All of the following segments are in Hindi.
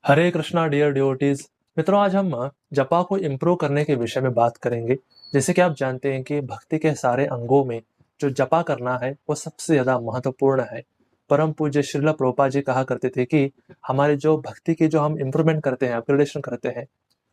हरे कृष्णा डियर डिवोटीज। मित्रों, आज हम जपा को इम्प्रूव करने के विषय में बात करेंगे। जैसे कि आप जानते हैं कि भक्ति के सारे अंगों में जो जपा करना है वो सबसे ज्यादा महत्वपूर्ण है। परम पूज्य श्रील प्रभुपाद जी कहा करते थे कि हमारे जो भक्ति की जो हम इम्प्रूवमेंट करते हैं, अपग्रेडेशन करते हैं,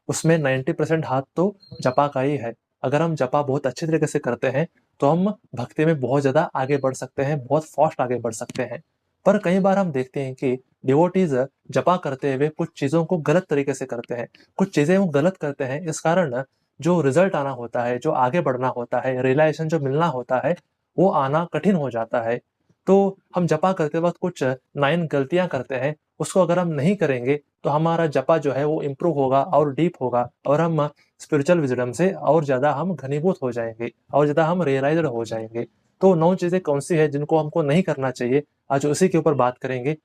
उसमें 90% हाथ तो जपा का ही है। अगर हम जपा बहुत अच्छे तरीके से करते हैं तो हम भक्ति में बहुत ज्यादा आगे बढ़ सकते हैं, बहुत फास्ट आगे बढ़ सकते हैं। पर कई बार हम देखते हैं कि डिवोटीज जपा करते हुए कुछ चीजों को गलत तरीके से करते हैं, कुछ चीजें वो गलत करते हैं। इस कारण जो रिजल्ट आना होता है, जो आगे बढ़ना होता है, रियलाइजेशन जो मिलना होता है, वो आना कठिन हो जाता है। तो हम जपा करते वक्त कुछ 9 गलतियां करते हैं, उसको अगर हम नहीं करेंगे तो हमारा जपा जो है वो इम्प्रूव होगा और डीप होगा, और हम स्पिरिचुअल विजडम से और ज्यादा हम घनीभूत हो जाएंगे, और ज्यादा हम रियलाइज्ड हो जाएंगे। तो 9 चीजें कौन सी है जिनको हमको नहीं करना चाहिए, आज उसी के ऊपर बात करेंगे।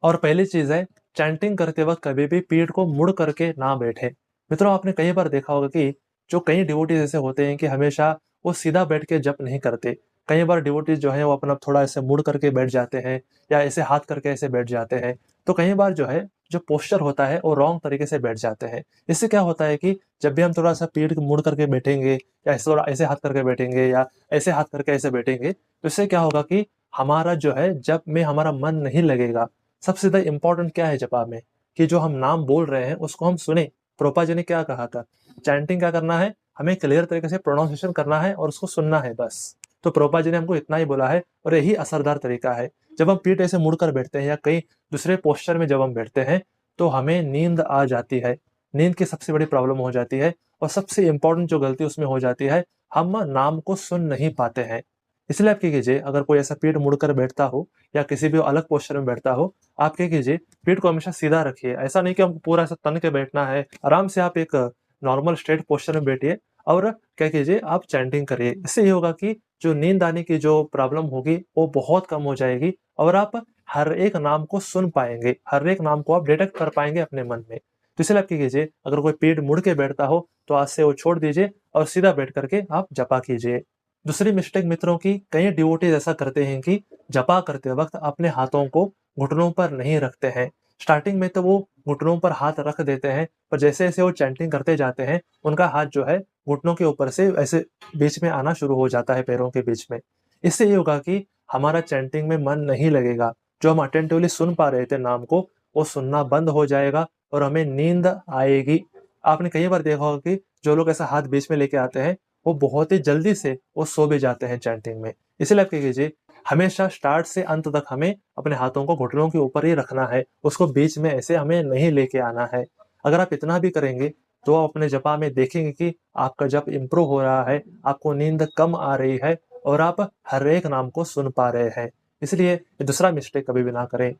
और पहली चीज है, चैंटिंग करते वक्त कभी भी पीठ को मुड़ करके ना बैठे। मित्रों, आपने कई बार देखा होगा कि जो कई डिवोटीज ऐसे होते हैं कि हमेशा वो सीधा बैठ के जप नहीं करते। कई बार डिवोटीज जो है वो अपना थोड़ा ऐसे मुड़ करके बैठ जाते हैं, या ऐसे हाथ करके ऐसे बैठ जाते हैं। तो कई बार जो है जो पोस्चर होता है वो रॉन्ग तरीके से बैठ जाते हैं। इससे क्या होता है कि जब भी हम थोड़ा सा पीठ मुड़ करके बैठेंगे, या ऐसे थोड़ा ऐसे हाथ करके बैठेंगे, या ऐसे हाथ करके ऐसे बैठेंगे, तो इससे क्या होगा कि हमारा जो है जप में हमारा मन नहीं लगेगा। सबसे ज्यादा इंपॉर्टेंट क्या है जपा में, कि जो हम नाम बोल रहे हैं उसको हम सुने। प्रोपा जी ने क्या कहा था, चैंटिंग क्या करना है, हमें क्लियर तरीके से प्रोनाउंसिएशन करना है और उसको सुनना है बस। तो प्रोपा जी ने हमको इतना ही बोला है, और यही असरदार तरीका है। जब हम पीठ ऐसे मुड़कर बैठते हैं या कई दूसरे पोस्चर में जब हम बैठते हैं तो हमें नींद आ जाती है। नींद की सबसे बड़ी प्रॉब्लम हो जाती है, और सबसे इंपॉर्टेंट जो गलती उसमें हो जाती है, हम नाम को सुन नहीं पाते हैं। इसलिए आप क्या कीजिए, अगर कोई ऐसा पीठ मुड़कर बैठता हो या किसी भी अलग पोस्चर में बैठता हो, आप क्या कीजिए, पीठ को हमेशा सीधा रखिए। ऐसा नहीं कि हमको पूरा ऐसा तन के बैठना है, आराम से आप एक नॉर्मल स्ट्रेट पोस्चर में बैठिए, और क्या कीजिए, आप चैंटिंग करिए। इससे ये होगा कि जो नींद आने की जो प्रॉब्लम होगी वो बहुत कम हो जाएगी, और आप हर एक नाम को सुन पाएंगे, हर एक नाम को आप डिटेक्ट कर पाएंगे अपने मन में। तो इसलिए आप क्या कीजिए, अगर कोई पीठ मुड़ के बैठता हो तो आज से वो छोड़ दीजिए और सीधा बैठ करके आप जपा कीजिए। दूसरी मिस्टेक मित्रों की, कई डिवोटीज ऐसा करते हैं कि जपा करते वक्त अपने हाथों को घुटनों पर नहीं रखते हैं। स्टार्टिंग में तो वो घुटनों पर हाथ रख देते हैं, पर जैसे जैसे वो चैंटिंग करते जाते हैं उनका हाथ जो है घुटनों के ऊपर से ऐसे बीच में आना शुरू हो जाता है, पैरों के बीच में। इससे ये होगा कि हमारा चैंटिंग में मन नहीं लगेगा। जो हम अटेंटिवली सुन पा रहे थे नाम को, वो सुनना बंद हो जाएगा और हमें नींद आएगी। आपने कई बार देखा होगा कि जो लोग ऐसा हाथ बीच में लेके आते हैं वो बहुत ही जल्दी से वो सो भी जाते हैं चैंटिंग में। इसलिए आप क्या कीजिए, हमेशा स्टार्ट से अंत तक हमें अपने हाथों को घुटनों के ऊपर ही रखना है, उसको बीच में ऐसे हमें नहीं लेके आना है। अगर आप इतना भी करेंगे तो आप अपने जपा में देखेंगे कि आपका जप इम्प्रूव हो रहा है, आपको नींद कम आ रही है, और आप हर एक नाम को सुन पा रहे हैं। इसलिए ये दूसरा मिस्टेक कभी भी ना करें।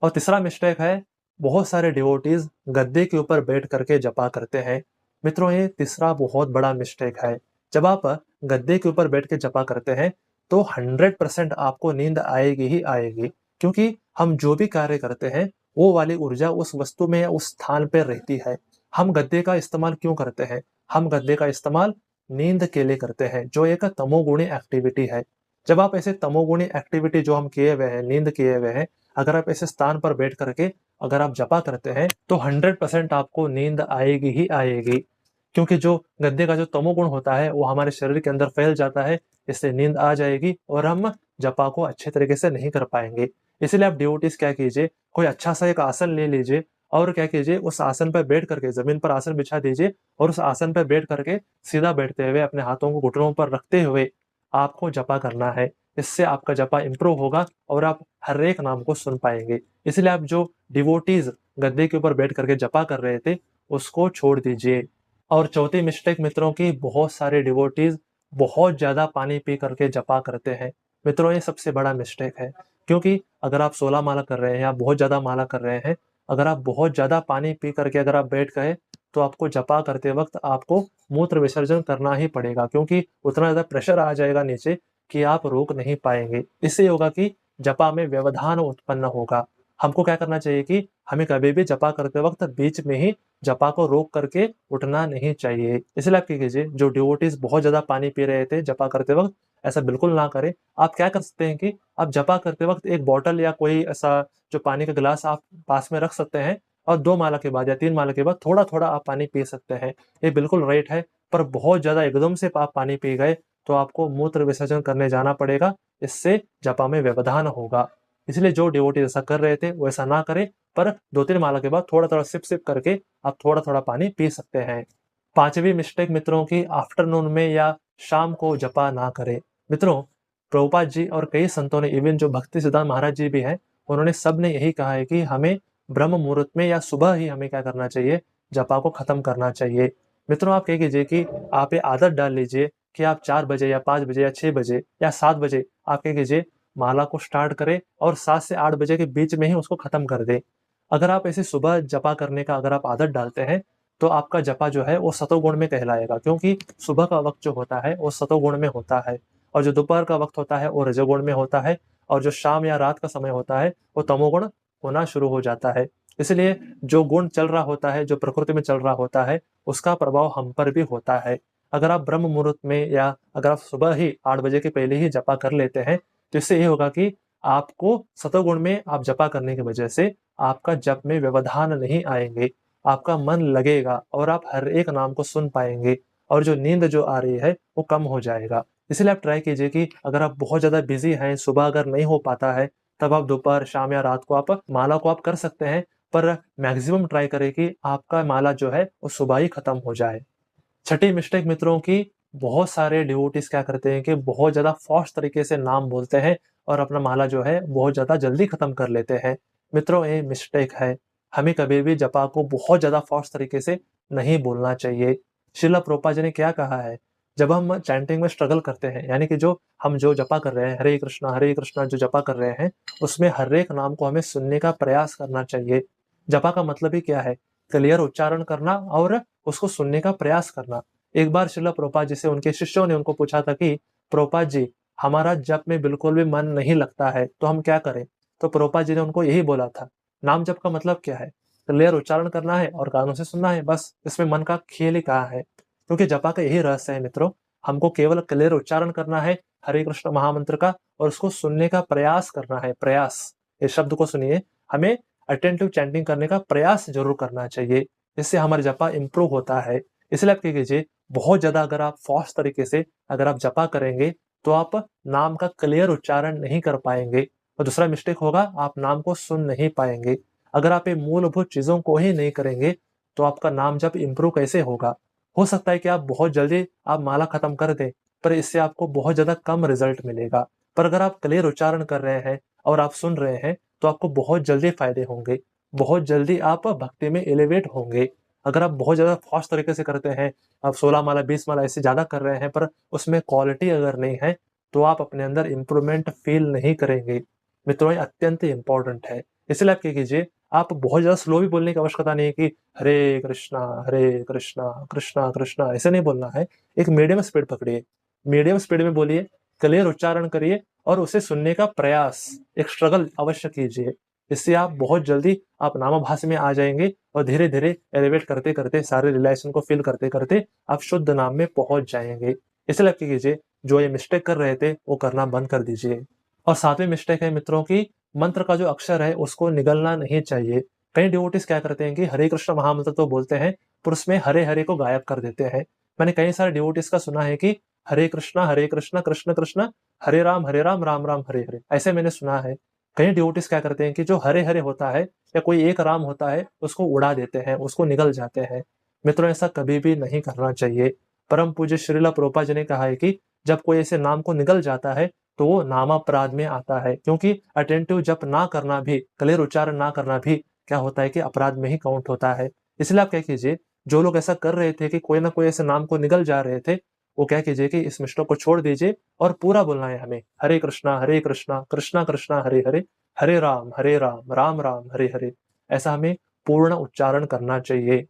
और तीसरा मिस्टेक है, बहुत सारे डिवोटीज गद्दे के ऊपर बैठ करके जपा करते हैं। मित्रों, ये तीसरा बहुत बड़ा मिस्टेक है। जब आप गद्दे के ऊपर बैठ के जपा करते हैं तो 100% आपको नींद आएगी ही आएगी, क्योंकि हम जो भी कार्य करते हैं वो वाली ऊर्जा उस वस्तु में या उस स्थान पर रहती है। हम गद्दे का इस्तेमाल क्यों करते हैं, हम गद्दे का इस्तेमाल नींद के लिए करते हैं, जो एक तमोगुणी एक्टिविटी है। जब आप ऐसे तमोगुणी एक्टिविटी जो हम किए हुए हैं, नींद किए हुए हैं, अगर आप ऐसे स्थान पर बैठ करके अगर आप जपा करते हैं तो 100% आपको नींद आएगी ही आएगी। क्योंकि जो गद्दे का जो तमोगुण होता है वो हमारे शरीर के अंदर फैल जाता है, इससे नींद आ जाएगी और हम जपा को अच्छे तरीके से नहीं कर पाएंगे। इसलिए आप डिवोटीज क्या कीजिए, कोई अच्छा सा एक आसन ले लीजिए, और क्या कीजिए, उस आसन पर बैठ करके, जमीन पर आसन बिछा दीजिए, और उस आसन पर बैठ करके सीधा बैठते हुए अपने हाथों को घुटनों पर रखते हुए आपको जपा करना है। इससे आपका जपा इंप्रूव होगा और आप हर एक नाम को सुन पाएंगे। इसलिए आप जो डिवोटीज गद्दे के ऊपर बैठ करके जपा कर रहे थे उसको छोड़ दीजिए। और चौथी मिस्टेक मित्रों की, बहुत सारे डिवोटीज बहुत ज्यादा पानी पी करके जपा करते हैं। मित्रों, ये सबसे बड़ा मिस्टेक है, क्योंकि अगर आप 16 माला कर रहे हैं या बहुत ज्यादा माला कर रहे हैं, अगर आप बहुत ज्यादा पानी पी करके अगर आप बैठ गए तो आपको जपा करते वक्त आपको मूत्र विसर्जन करना ही पड़ेगा, क्योंकि उतना ज्यादा प्रेशर आ जाएगा नीचे कि आप रोक नहीं पाएंगे। इससे होगा कि जपा में व्यवधान उत्पन्न होगा। हमको क्या करना चाहिए कि हमें कभी भी जपा करते वक्त बीच में ही जपा को रोक करके उठना नहीं चाहिए। इसलिए आप क्या कीजिए, जो डिवोटीज बहुत ज्यादा पानी पी रहे थे जपा करते वक्त, ऐसा बिल्कुल ना करें। आप क्या कर सकते हैं कि आप जपा करते वक्त एक बॉटल या कोई ऐसा जो पानी का गिलास आप पास में रख सकते हैं, और 2 माला के बाद या 3 माला के बाद थोड़ा-थोड़ा आप पानी पी सकते हैं। ये बिल्कुल राइट है, पर बहुत ज़्यादा एकदम से आप पानी पी गए तो आपको मूत्र विसर्जन करने जाना पड़ेगा, इससे जपा में व्यवधान होगा। इसलिए जो डिवोटी ऐसा कर रहे थे वो ऐसा ना करें, पर 2-3 माला के बाद थोड़ा-थोड़ा सिप-सिप करके आप थोड़ा-थोड़ा पानी पी सकते हैं। 5वीं मिस्टेक मित्रों की आफ्टरनून में या शाम को जपा ना करें। मित्रों, प्रभुपाद जी और कई संतों ने, इवन जो भक्ति सिद्धांत महाराज जी भी हैं, उन्होंने सबने यही कहा है कि हमें ब्रह्म मुहूर्त में या सुबह ही हमें क्या करना चाहिए, जपा को खत्म करना चाहिए। मित्रों, आप कह कीजिए कि आप ये आदत डाल लीजिए कि आप 4 बजे या 5 बजे या 6 बजे या 7 बजे आप कह कीजिए माला को स्टार्ट करें और 7 से 8 बजे के बीच में ही उसको खत्म कर दें। अगर आप ऐसे सुबह जपा करने का अगर आप आदत डालते हैं, तो आपका जपा जो है वो सतोगुण में कहलाएगा, क्योंकि सुबह का वक्त जो होता है वो सतोगुण में होता है और जो दोपहर का वक्त होता है वो रजोगुण में होता है और जो शाम या रात का समय होता है वो तमोगुण होना शुरू हो जाता है। इसलिए जो गुण चल रहा होता है, जो प्रकृति में चल रहा होता है, उसका प्रभाव हम पर भी होता है। अगर आप ब्रह्म मुहूर्त में या अगर आप सुबह ही 8 बजे के पहले ही जपा कर लेते हैं, तो इससे ये होगा कि आपको सतोगुण में आप जपा करने की वजह से आपका जप में व्यवधान नहीं आएंगे, आपका मन लगेगा और आप हर एक नाम को सुन पाएंगे और जो नींद जो आ रही है वो कम हो जाएगा। इसलिए आप ट्राई कीजिए कि अगर आप बहुत ज़्यादा बिजी हैं, सुबह अगर नहीं हो पाता है, तब आप दोपहर, शाम या रात को आप माला को आप कर सकते हैं, पर मैक्सिमम ट्राई करें कि आपका माला जो है वो सुबह ही खत्म हो जाए। छठी मिस्टेक मित्रों की, बहुत सारे डिवोटीज क्या करते हैं कि बहुत ज़्यादा फास्ट तरीके से नाम बोलते हैं और अपना माला जो है बहुत ज़्यादा जल्दी खत्म कर लेते हैं। मित्रों, ये मिस्टेक है। हमें कभी भी जपा को बहुत ज़्यादा फास्ट तरीके से नहीं बोलना चाहिए। श्रील प्रभुपाद जी ने क्या कहा है, जब हम चैंटिंग में स्ट्रगल करते हैं, यानी कि जो हम जो जपा कर रहे हैं, हरे कृष्णा जो जपा कर रहे हैं, उसमें हर एक नाम को हमें सुनने का प्रयास करना चाहिए। जपा का मतलब ही क्या है, क्लियर उच्चारण करना और उसको सुनने का प्रयास करना। एक बार श्रील प्रभुपाद जी से उनके शिष्यों ने उनको पूछा था कि प्रभुपाद जी, हमारा जप में बिल्कुल भी मन नहीं लगता है, तो हम क्या करें? तो प्रभुपाद जी ने उनको यही बोला था, नाम जप का मतलब क्या है? क्लियर उच्चारण करना है और कानों से सुनना है, बस। इसमें मन का खेल ही कहाँ है? क्योंकि जपा का यही रहस्य है मित्रों, हमको केवल क्लियर उच्चारण करना है हरे कृष्ण महामंत्र का और उसको सुनने का प्रयास करना है। प्रयास, इस शब्द को सुनिए, हमें अटेंटिव चैंटिंग करने का प्रयास जरूर करना चाहिए। इससे हमारा जपा इंप्रूव होता है। इसलिए आप क्या कीजिए, बहुत ज्यादा अगर आप फास्ट तरीके से अगर आप जपा करेंगे तो आप नाम का क्लियर उच्चारण नहीं कर पाएंगे और दूसरा मिस्टेक होगा, आप नाम को सुन नहीं पाएंगे। अगर आप ये मूलभूत चीजों को ही नहीं करेंगे तो आपका नाम जप इंप्रूव कैसे होगा? हो सकता है कि आप बहुत जल्दी आप माला खत्म कर दें, पर इससे आपको बहुत ज्यादा कम रिजल्ट मिलेगा। पर अगर आप क्लियर उच्चारण कर रहे हैं और आप सुन रहे हैं तो आपको बहुत जल्दी फायदे होंगे, बहुत जल्दी आप भक्ति में एलिवेट होंगे। अगर आप बहुत ज़्यादा फास्ट तरीके से करते हैं, आप 16 माला 20 माला ऐसे ज़्यादा कर रहे हैं, पर उसमें क्वालिटी अगर नहीं है, तो आप अपने अंदर इम्प्रूवमेंट फील नहीं करेंगे। मित्रों, ये अत्यंत इम्पोर्टेंट है। इसलिए आप क्या कीजिए, आप बहुत ज़्यादा स्लो भी बोलने की आवश्यकता नहीं है कि हरे कृष्णा कृष्णा कृष्णा ऐसे नहीं बोलना है। एक मीडियम स्पीड पकड़िए, मीडियम स्पीड में बोलिए, क्लियर उच्चारण करिए और उसे सुनने का प्रयास, एक स्ट्रगल अवश्य कीजिए। इससे आप बहुत जल्दी आप नामाभास में आ जाएंगे और धीरे धीरे एलिवेट करते करते, सारे रिलेशन को फील करते करते आप शुद्ध नाम में पहुंच जाएंगे। इसलिए आप क्या कीजिए, जो ये मिस्टेक कर रहे थे वो करना बंद कर दीजिए। और 7वीं मिस्टेक है मित्रों की, मंत्र का जो अक्षर है उसको निगलना नहीं चाहिए। कई डिवोटीज क्या करते हैं कि हरे कृष्ण महामंत्र तो बोलते हैं पर उसमें हरे हरे को गायब कर देते हैं। मैंने कई सारे डिवोटीज का सुना है कि हरे कृष्ण कृष्ण कृष्ण, हरे राम राम राम हरे हरे, ऐसे मैंने सुना है। कई डिवोटीज क्या करते हैं कि जो हरे हरे होता है या कोई एक राम होता है उसको उड़ा देते हैं, उसको निगल जाते हैं। मित्रों, ऐसा कभी भी नहीं करना चाहिए। परम पूज्य श्रील प्रभुपाद जी ने कहा है कि जब कोई ऐसे नाम को निगल जाता है तो वो नामापराध में आता है, क्योंकि अटेंटिव जप ना करना भी, क्लियर उच्चारण ना करना भी क्या होता है कि अपराध में ही काउंट होता है। इसलिए आप क्या कीजिए, जो लोग ऐसा कर रहे थे कि कोई ना कोई ऐसे नाम को निगल जा रहे थे, वो क्या कीजिए कि इस मिस्टेक को छोड़ दीजिए और पूरा बोलना है हमें, हरे कृष्णा कृष्णा कृष्णा हरे हरे, हरे राम राम राम हरे हरे। ऐसा हमें पूर्ण उच्चारण करना चाहिए।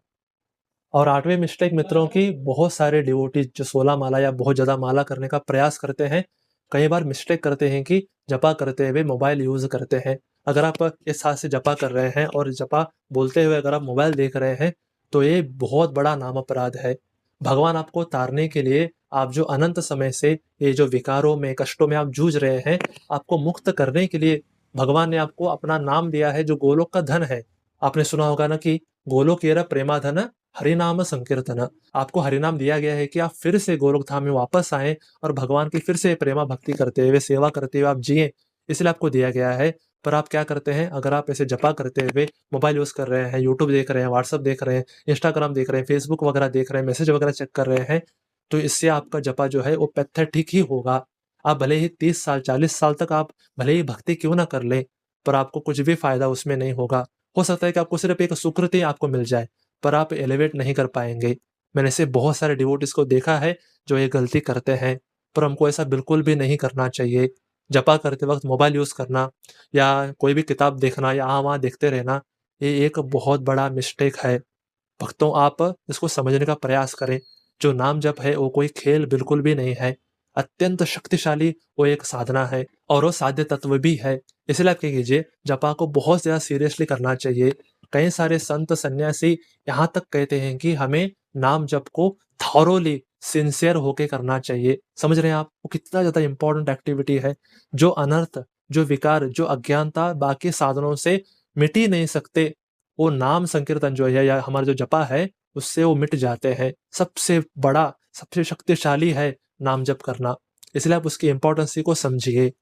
और 8वीं मिस्टेक मित्रों की, बहुत सारे डिवोटी जो 16 माला या बहुत ज्यादा माला करने का प्रयास करते हैं, कई बार मिस्टेक करते हैं कि जपा करते हुए मोबाइल यूज करते हैं। अगर आप इस हाथ से जपा कर रहे हैं और जपा बोलते हुए अगर आप मोबाइल देख रहे हैं तो ये बहुत बड़ा नाम अपराध है। भगवान आपको तारने के लिए, आप जो अनंत समय से ये जो विकारों में, कष्टों में आप जूझ रहे हैं, आपको मुक्त करने के लिए भगवान ने आपको अपना नाम दिया है जो गोलोक का धन है। आपने सुना होगा ना कि गोलोकेरा प्रेमाधन हरिनाम संकीर्तन। आपको हरिनाम दिया गया है कि आप फिर से गोलोक धाम में वापस आएँ और भगवान की फिर से प्रेमा भक्ति करते हुए, सेवा करते हुए आप जिएँ, इसलिए आपको दिया गया है। पर आप क्या करते हैं, अगर आप ऐसे जपा करते हुए मोबाइल यूज़ कर रहे हैं, यूट्यूब देख रहे हैं, व्हाट्सएप देख रहे हैं, इंस्टाग्राम देख रहे हैं, फेसबुक वगैरह देख रहे हैं, मैसेज वगैरह चेक कर रहे हैं, तो इससे आपका जपा जो है वो पैथेटिक ही होगा। आप भले ही 30 साल, 40 साल तक आप भले ही भक्ति क्यों ना कर लें, पर आपको कुछ भी फ़ायदा उसमें नहीं होगा। हो सकता है कि आपको सिर्फ़ एक सुकृति आपको मिल जाए, पर आप एलिवेट नहीं कर पाएँगे। मैंने ऐसे बहुत सारे डिवोटीज़ को देखा है, जो ये गलती करते हैं, पर हमको ऐसा बिल्कुल भी नहीं करना चाहिए। जपा करते वक़्त मोबाइल यूज़ करना या कोई भी किताब देखना या यहाँ-वहाँ देखते रहना, ये एक बहुत बड़ा मिस्टेक है। भक्तों, आप इसको समझने का प्रयास करें। जो नाम जप है वो कोई खेल बिल्कुल भी नहीं है। अत्यंत शक्तिशाली वो एक साधना है और वो साध्य तत्व भी है। इसलिए आप क्या कीजिए, जपा को बहुत ज़्यादा सीरियसली करना चाहिए। कई सारे संत सन्यासी यहाँ तक कहते हैं कि हमें नाम जप को थॉरोली सिंसियर होके करना चाहिए। समझ रहे हैं आप? वो कितना ज़्यादा इम्पोर्टेंट एक्टिविटी है। जो अनर्थ, जो विकार, जो अज्ञानता बाकी साधनों से मिट ही नहीं सकते, वो नाम संकीर्तन जो है या हमारा जो जपा है, उससे वो मिट जाते हैं। सबसे बड़ा, सबसे शक्तिशाली है नाम जप करना। इसलिए आप उसकी इम्पोर्टेंसी को समझिए।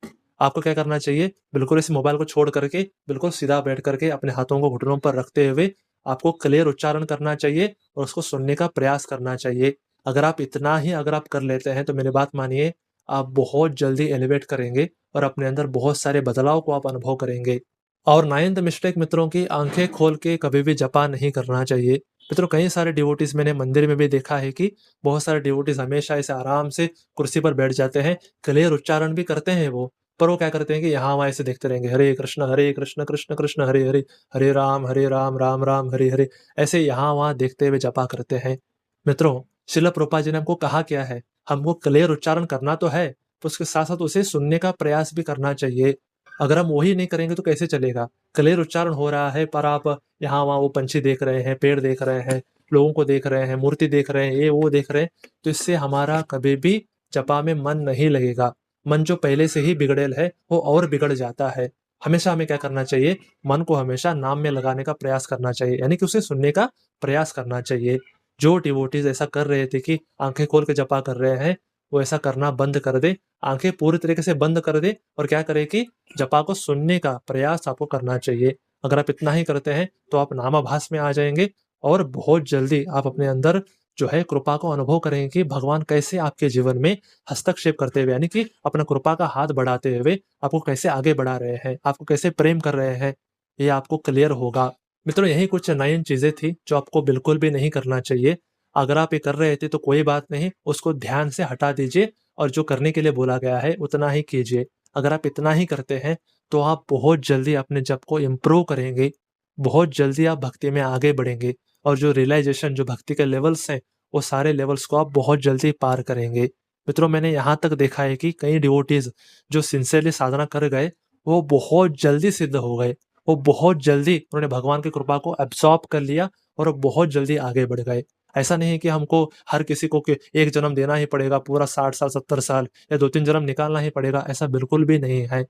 आपको क्या करना चाहिए, बिल्कुल इस मोबाइल को छोड़ करके, बिल्कुल सीधा बैठ करके अपने हाथों को घुटनों पर रखते हुए आपको क्लियर उच्चारण करना चाहिए और उसको सुनने का प्रयास करना चाहिए। अगर आप इतना ही अगर आप कर लेते हैं, तो मेरी बात मानिए, आप बहुत जल्दी एलिवेट करेंगे और अपने अंदर बहुत सारे बदलाव को आप अनुभव करेंगे। और 9th मिस्टेक मित्रों की, आँखें खोल के कभी भी जपा नहीं करना चाहिए। मित्रों, कई सारे डिवोटीज़ मैंने मंदिर में भी देखा है कि बहुत सारे डिवोटीज़ हमेशा ऐसे आराम से कुर्सी पर बैठ जाते हैं, क्लियर उच्चारण भी करते हैं वो, पर वो क्या करते हैं कि यहाँ-वहाँ ऐसे देखते रहेंगे, हरे कृष्ण, कृष्ण कृष्ण हरे हरे, हरे राम, राम राम हरे हरे, ऐसे यहाँ-वहाँ देखते हुए जपा करते हैं। मित्रों, श्रील प्रभुपाद जी ने हमको कहा क्या है, हमको क्लियर उच्चारण करना तो है, पर उसके साथ-साथ उसे सुनने का प्रयास भी करना चाहिए। अगर हम वही नहीं करेंगे तो कैसे चलेगा? क्लियर उच्चारण हो रहा है, पर आप यहाँ-वहाँ वो पंछी देख रहे हैं, पेड़ देख रहे हैं, लोगों को देख रहे हैं, मूर्ति देख रहे हैं, ये वो देख रहे हैं, तो इससे हमारा कभी भी जपा में मन नहीं लगेगा। मन जो पहले से ही बिगड़ैल है, वो और बिगड़ जाता है। हमेशा हमें क्या करना चाहिए? मन को हमेशा नाम में लगाने का प्रयास करना चाहिए, यानी कि उसे सुनने का प्रयास करना चाहिए। जो डिवोटीज़ ऐसा कर रहे थे कि आँखें खोल के जपा कर रहे हैं, वो ऐसा करना बंद कर दें। आँखें पूरी तरीके से बंद कर दें और क्या करें कि जपा को सुनने का प्रयास आपको करना चाहिए। अगर आप इतना ही करते हैं, तो आप नामाभास में आ जाएँगे और बहुत जल्दी आप अपने अंदर जो है कृपा को अनुभव करेंगे कि भगवान कैसे आपके जीवन में हस्तक्षेप करते हुए, यानी कि अपना कृपा का हाथ बढ़ाते हुए आपको कैसे आगे बढ़ा रहे हैं, आपको कैसे प्रेम कर रहे हैं, ये आपको क्लियर होगा। मित्रों, यही कुछ 9 चीज़ें थी जो आपको बिल्कुल भी नहीं करना चाहिए। अगर आप ये कर रहे थे तो कोई बात नहीं, उसको ध्यान से हटा दीजिए और जो करने के लिए बोला गया है उतना ही कीजिए। अगर आप इतना ही करते हैं, तो आप बहुत जल्दी अपने जप को इम्प्रूव करेंगे, बहुत जल्दी आप भक्ति में आगे बढ़ेंगे और जो रियलाइज़ेशन, जो भक्ति के लेवल्स हैं, वो सारे लेवल्स को आप बहुत जल्दी पार करेंगे। मित्रों, मैंने यहाँ तक देखा है कि कई डिवोटीज़ जो सिंसियरली साधना कर गए, वो बहुत जल्दी सिद्ध हो गए। वो बहुत जल्दी उन्होंने भगवान की कृपा को एब्ज़ॉर्ब कर लिया और वो बहुत जल्दी आगे बढ़ गए। ऐसा नहीं है कि हमको हर किसी को कि 1 जन्म देना ही पड़ेगा, पूरा 60 साल, 70 साल या 2-3 जन्म निकालना ही पड़ेगा, ऐसा बिल्कुल भी नहीं है।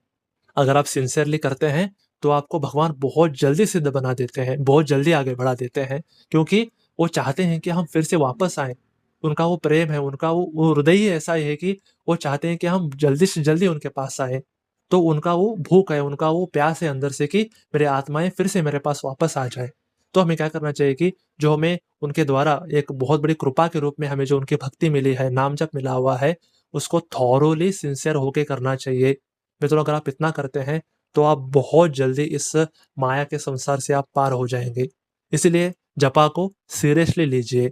अगर आप सिंसियरली करते हैं, तो आपको भगवान बहुत जल्दी सिद्ध बना देते हैं, बहुत जल्दी आगे बढ़ा देते हैं, क्योंकि वो चाहते हैं कि हम फिर से वापस आएँ। उनका वो प्रेम है, उनका वो हृदय ही ऐसा है कि वो चाहते हैं कि हम जल्दी से जल्दी उनके पास आएँ। तो उनका वो भूख है, उनका वो प्यास है अंदर से कि मेरे आत्माएँ फिर से मेरे पास वापस आ जाएँ। तो हमें क्या करना चाहिए कि जो हमें उनके द्वारा एक बहुत बड़ी कृपा के रूप में हमें जो उनकी भक्ति मिली है, नाम जप मिला हुआ है, उसको थॉरोली सिंसियर होके करना चाहिए। मित्रों, अगर आप इतना करते हैं, तो आप बहुत जल्दी इस माया के संसार से आप पार हो जाएँगे। इसीलिए जपा को सीरियसली लीजिए।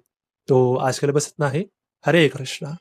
तो आज के लिए बस इतना ही। हरे कृष्णा।